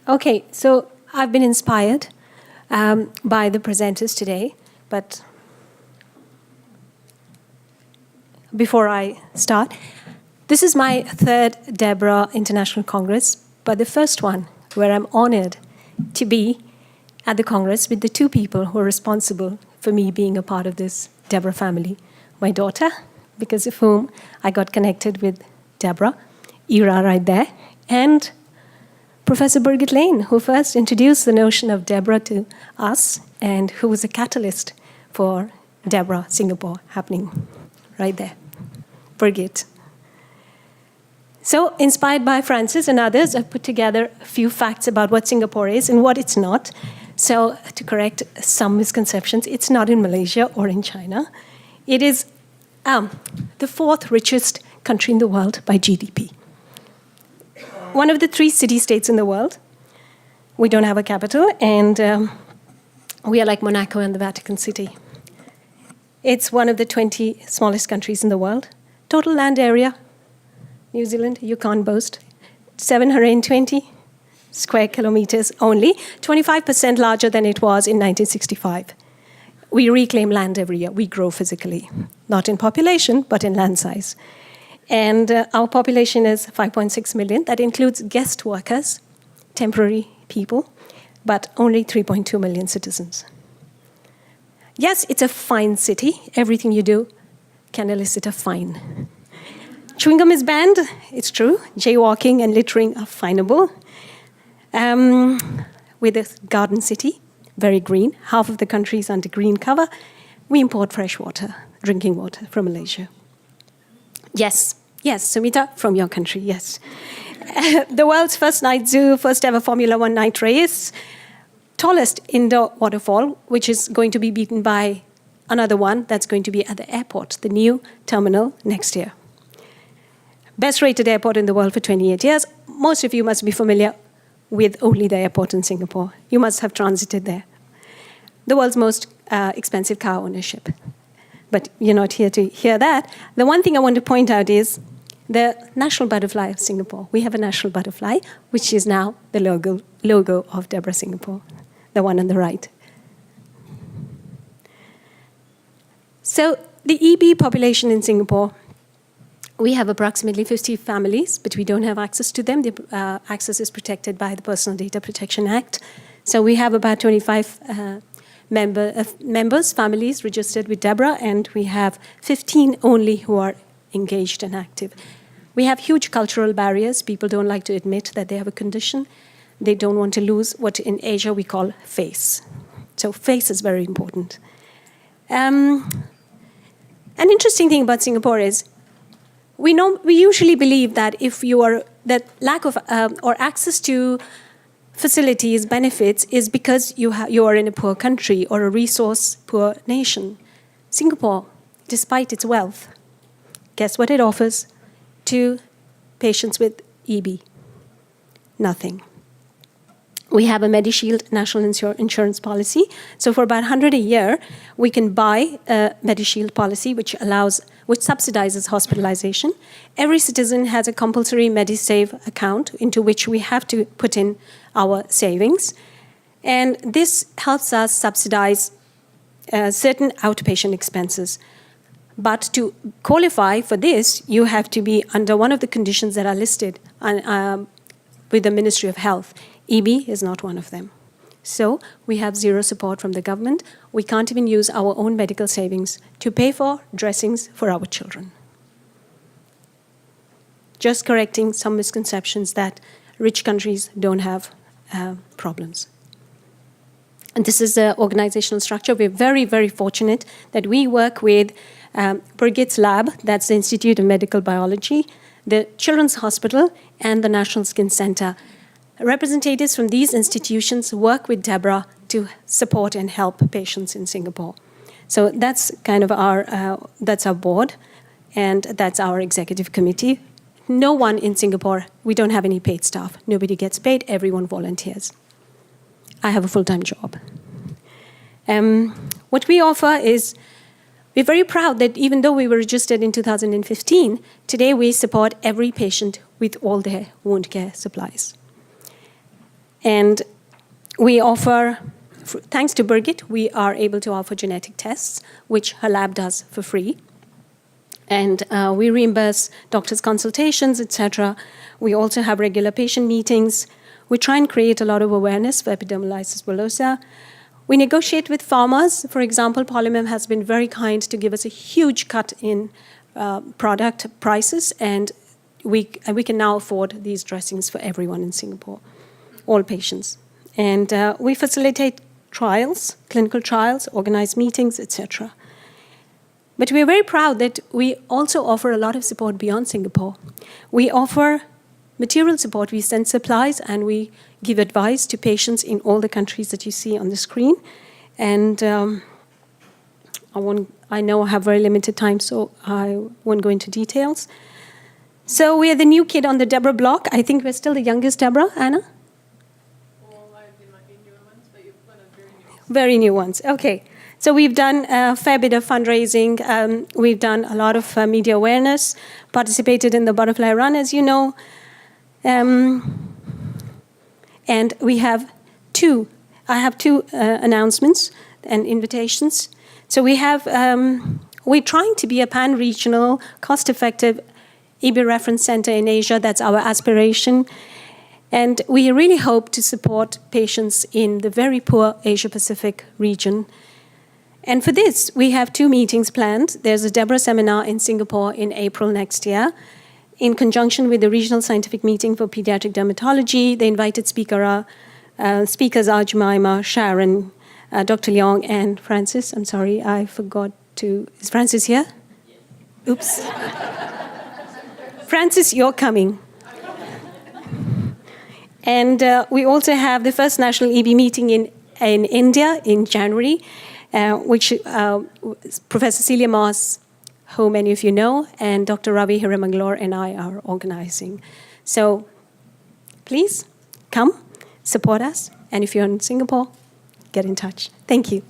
Okay, so I've been inspired by the presenters today, but before I start, this is my third DEBRA International Congress, but the first one where I'm honored to be at the Congress with the two people who are responsible for me being a part of this DEBRA family. My daughter, because of whom I got connected with DEBRA, Ira right there, and Professor Birgit Lane, who first introduced the notion of DEBRA to us and who was a catalyst for DEBRA Singapore happening right there. Birgit. So, inspired by Francis and others, I've put together a few facts about what Singapore is and what it's not. So, to correct some misconceptions, it's not in Malaysia or in China. It is the fourth richest country in the world by GDP. One of the 3 city-states in the world. We don't have a capital, and we are like Monaco and the Vatican City. It's one of the 20 smallest countries in the world. Total land area, New Zealand, you can't boast, 720 square kilometers only, 25% larger than it was in 1965. We reclaim land every year. We grow physically, not in population, but in land size. And our population is 5.6 million. That includes guest workers, temporary people, but only 3.2 million citizens. Yes, it's a fine city. Everything you do can elicit a fine. Chewing gum is banned. It's true. Jaywalking and littering are fineable. We're the garden city, very green. Half of the country is under green cover. We import fresh water, drinking water from Malaysia. Yes, Sumita, from your country, yes. The world's first night zoo, first ever Formula One night race, tallest indoor waterfall, which is going to be beaten by another one that's going to be at the airport, the new terminal next year. Best rated airport in the world for 28 years. Most of you must be familiar with only the airport in Singapore. You must have transited there. The world's most expensive car ownership. But you're not here to hear that. The one thing I want to point out is the national butterfly of Singapore. We have a national butterfly, which is now the logo of DEBRA Singapore, the one on the right. So the EB population in Singapore, we have approximately 50 families, but we don't have access to them. The access is protected by the Personal Data Protection Act. So we have about 25 members, families registered with DEBRA, and we have 15 only who are engaged and active. We have huge cultural barriers. People don't like to admit that they have a condition. They don't want to lose what in Asia we call face. So face is very important. An interesting thing about Singapore is we usually believe that that lack of or access to facilities, benefits, is because you are in a poor country or a resource-poor nation. Singapore, despite its wealth, guess what it offers to patients with EB? Nothing. We have a MediShield national insurance policy. So for about 100 a year, we can buy a MediShield policy which subsidizes hospitalization. Every citizen has a compulsory MediSave account into which we have to put in our savings. And this helps us subsidize certain outpatient expenses. But to qualify for this, you have to be under one of the conditions that are listed with the Ministry of Health. EB is not one of them. So we have zero support from the government. We can't even use our own medical savings to pay for dressings for our children. Just correcting some misconceptions that rich countries don't have problems. And this is the organizational structure. We're very, very fortunate that we work with Birgit's lab, that's the Institute of Medical Biology, the Children's Hospital, and the National Skin Center. Representatives from these institutions work with DEBRA to support and help patients in Singapore. So that's kind of that's our board, and that's our executive committee. No one in Singapore, we don't have any paid staff. Nobody gets paid, everyone volunteers. I have a full-time job. What we offer is, we're very proud that even though we were registered in 2015, today we support every patient with all their wound care supplies. And we offer, thanks to Birgit, we are able to offer genetic tests, which her lab does for free. And we reimburse doctors' consultations, etc. We also have regular patient meetings. We try and create a lot of awareness for epidermolysis bullosa. We negotiate with farmers. For example, Polymem has been very kind to give us a huge cut in product prices, and we can now afford these dressings for everyone in Singapore, all patients. And we facilitate trials, clinical trials, organize meetings, etc. But we're very proud that we also offer a lot of support beyond Singapore. We offer material support. We send supplies and we give advice to patients in all the countries that you see on the screen. And I know I have very limited time, so I won't go into details. So we are the new kid on the DEBRA block. I think we're still the youngest DEBRA, Anna? Well, there might be newer ones, but you've got a very new ones. Very new ones, okay. So we've done a fair bit of fundraising. We've done a lot of media awareness, participated in the Butterfly Run, as you know. And I have two announcements and invitations. So we're trying to be a pan-regional, cost-effective EB reference center in Asia. That's our aspiration. And we really hope to support patients in the very poor Asia-Pacific region. And for this, we have 2 meetings planned. There's a DEBRA seminar in Singapore in April next year, in conjunction with the Regional Scientific Meeting for Pediatric Dermatology. The invited speakers are Jemima, Sharon, Dr. Leong, and Francis. I'm sorry, I forgot to... Is Francis here? Yes. Oops. Francis, you're coming. And we also have the first National EB meeting in India in January, which Professor Celia Moss, who many of you know, and Dr. Ravi Hiramangalore and I are organizing. So please come, support us, and if you're in Singapore, get in touch. Thank you.